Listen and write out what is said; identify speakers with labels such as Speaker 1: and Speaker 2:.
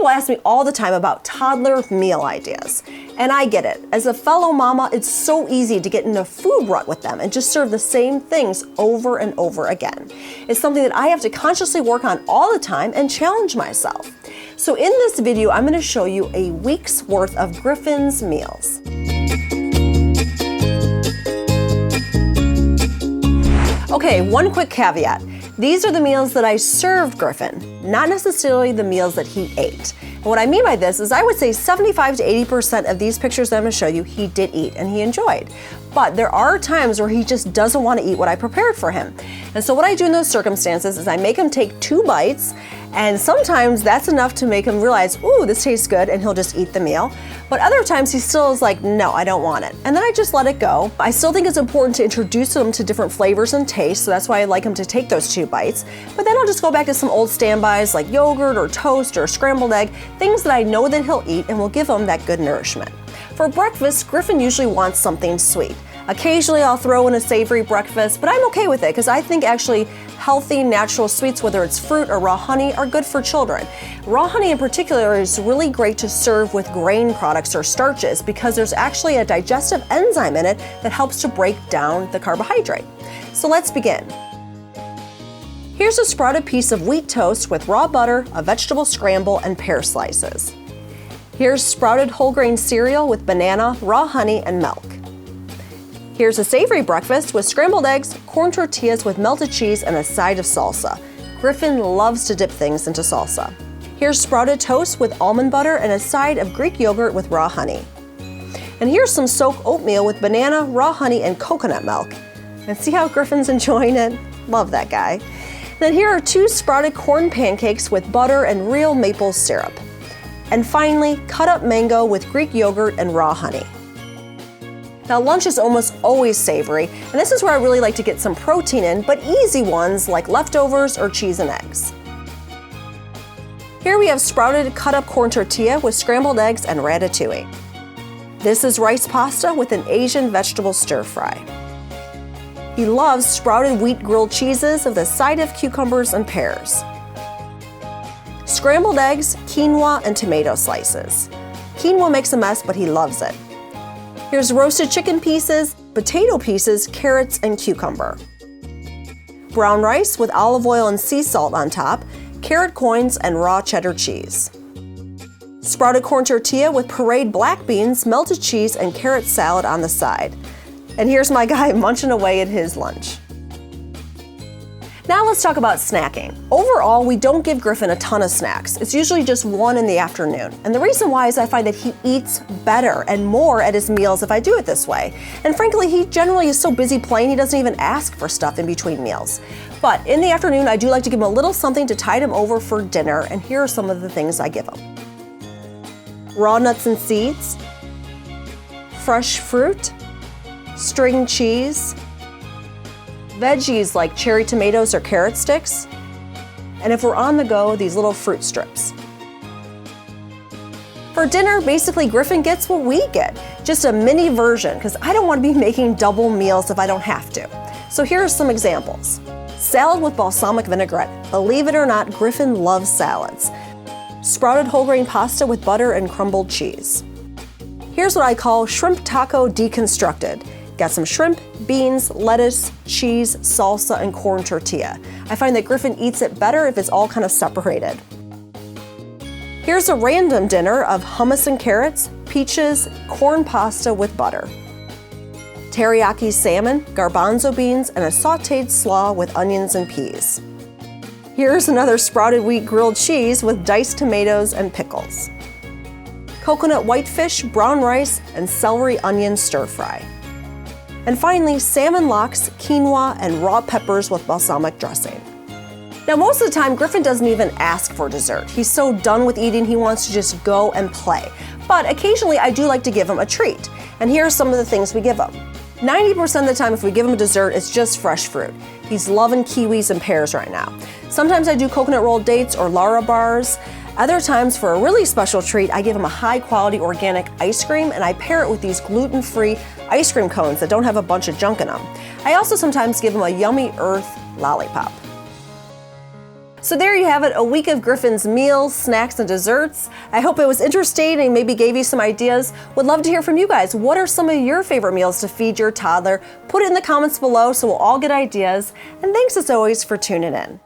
Speaker 1: People ask me all the time about toddler meal ideas. And I get it. As a fellow mama, it's so easy to get in a food rut with them and just serve the same things over and over again. It's something that I have to consciously work on all the time and challenge myself. So in this video, I'm going to show you a week's worth of Griffin's meals. Okay, one quick caveat. These are the meals that I served Griffin, not necessarily the meals that he ate. And what I mean by this is I would say 75 to 80% of these pictures that I'm going to show you, he did eat and he enjoyed. But there are times where he just doesn't want to eat what I prepared for him. And so what I do in those circumstances is I make him take 2 bites, and sometimes that's enough to make him realize, ooh, this tastes good, and he'll just eat the meal. But other times he still is like, no, I don't want it. And then I just let it go. I still think it's important to introduce him to different flavors and tastes, so that's why I like him to take those 2 bites. But then I'll just go back to some old standbys like yogurt or toast or scrambled egg, things that I know that he'll eat and will give him that good nourishment. For breakfast, Griffin usually wants something sweet. Occasionally I'll throw in a savory breakfast, but I'm okay with it because I think actually healthy, natural sweets, whether it's fruit or raw honey, are good for children. Raw honey in particular is really great to serve with grain products or starches because there's actually a digestive enzyme in it that helps to break down the carbohydrate. So let's begin. Here's a sprouted piece of wheat toast with raw butter, a vegetable scramble, and pear slices. Here's sprouted whole grain cereal with banana, raw honey, and milk. Here's a savory breakfast with scrambled eggs, corn tortillas with melted cheese, and a side of salsa. Griffin loves to dip things into salsa. Here's sprouted toast with almond butter and a side of Greek yogurt with raw honey. And here's some soaked oatmeal with banana, raw honey, and coconut milk. And see how Griffin's enjoying it? Love that guy. Then here are 2 sprouted corn pancakes with butter and real maple syrup. And finally, cut up mango with Greek yogurt and raw honey. Now lunch is almost always savory, and this is where I really like to get some protein in, but easy ones like leftovers or cheese and eggs. Here we have sprouted cut up corn tortilla with scrambled eggs and ratatouille. This is rice pasta with an Asian vegetable stir fry. He loves sprouted wheat grilled cheeses with a side of cucumbers and pears. Scrambled eggs, quinoa, and tomato slices. Quinoa makes a mess, but he loves it. Here's roasted chicken pieces, potato pieces, carrots, and cucumber. Brown rice with olive oil and sea salt on top, carrot coins, and raw cheddar cheese. Sprouted corn tortilla with pureed black beans, melted cheese, and carrot salad on the side. And here's my guy munching away at his lunch. Now let's talk about snacking. Overall, we don't give Griffin a ton of snacks. It's usually just 1 in the afternoon. And the reason why is I find that he eats better and more at his meals if I do it this way. And frankly, he generally is so busy playing, he doesn't even ask for stuff in between meals. But in the afternoon, I do like to give him a little something to tide him over for dinner, and here are some of the things I give him. Raw nuts and seeds, fresh fruit, string cheese, veggies like cherry tomatoes or carrot sticks, and if we're on the go, these little fruit strips. For dinner, basically Griffin gets what we get, just a mini version, because I don't want to be making double meals if I don't have to. So here are some examples. Salad with balsamic vinaigrette. Believe it or not, Griffin loves salads. Sprouted whole grain pasta with butter and crumbled cheese. Here's what I call shrimp taco deconstructed. Got some shrimp, beans, lettuce, cheese, salsa, and corn tortilla. I find that Griffin eats it better if it's all kind of separated. Here's a random dinner of hummus and carrots, peaches, corn pasta with butter. Teriyaki salmon, garbanzo beans, and a sautéed slaw with onions and peas. Here's another sprouted wheat grilled cheese with diced tomatoes and pickles. Coconut whitefish, brown rice, and celery onion stir fry. And finally, salmon lox, quinoa, and raw peppers with balsamic dressing. Now, most of the time, Griffin doesn't even ask for dessert. He's so done with eating, he wants to just go and play. But occasionally, I do like to give him a treat. And here are some of the things we give him. 90% of the time, if we give him a dessert, it's just fresh fruit. He's loving kiwis and pears right now. Sometimes I do coconut rolled dates or Lara bars. Other times, for a really special treat, I give him a high-quality organic ice cream, and I pair it with these gluten-free ice cream cones that don't have a bunch of junk in them. I also sometimes give him a Yummy Earth lollipop. So there you have it, a week of Griffin's meals, snacks, and desserts. I hope it was interesting and maybe gave you some ideas. Would love to hear from you guys. What are some of your favorite meals to feed your toddler? Put it in the comments below so we'll all get ideas. And thanks as always for tuning in.